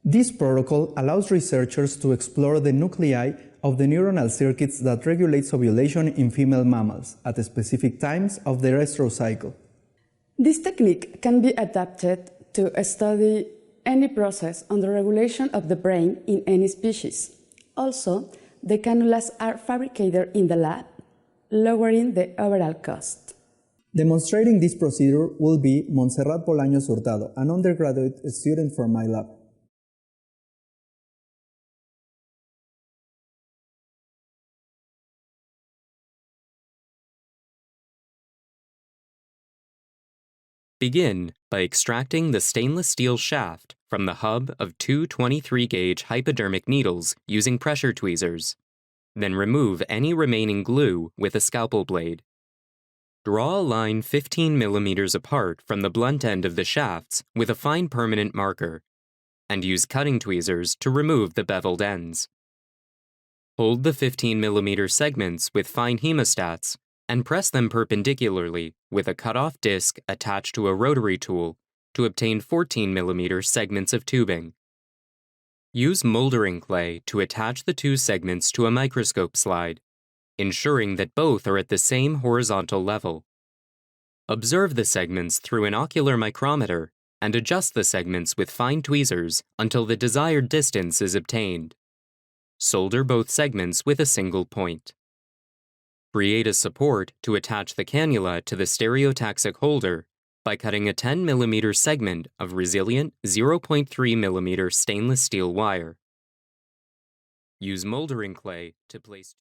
This protocol allows researchers to explore the nuclei of the neuronal circuits that regulate ovulation in female mammals at specific times of their estrous cycle. This technique can be adapted to study any process on the regulation of the brain in any species. Also, the cannulas are fabricated in the lab, lowering the overall cost. Demonstrating this procedure will be Montserrat Bolaños-Hurtado, an undergraduate student from my lab. Begin by extracting the stainless steel shaft from the hub of two 23-gauge hypodermic needles using pressure tweezers. Then remove any remaining glue with a scalpel blade. Draw a line 15 millimeters apart from the blunt end of the shafts with a fine permanent marker, and use cutting tweezers to remove the beveled ends. Hold the 15 millimeter segments with fine hemostats and press them perpendicularly with a cut-off disc attached to a rotary tool to obtain 14 millimeter segments of tubing. Use moldering clay to attach the two segments to a microscope slide, ensuring that both are at the same horizontal level. Observe the segments through an ocular micrometer and adjust the segments with fine tweezers until the desired distance is obtained. Solder both segments with a single point. Create a support to attach the cannula to the stereotaxic holder by cutting a 10 millimeter segment of resilient 0.3 millimeter stainless steel wire. Use moldering clay to place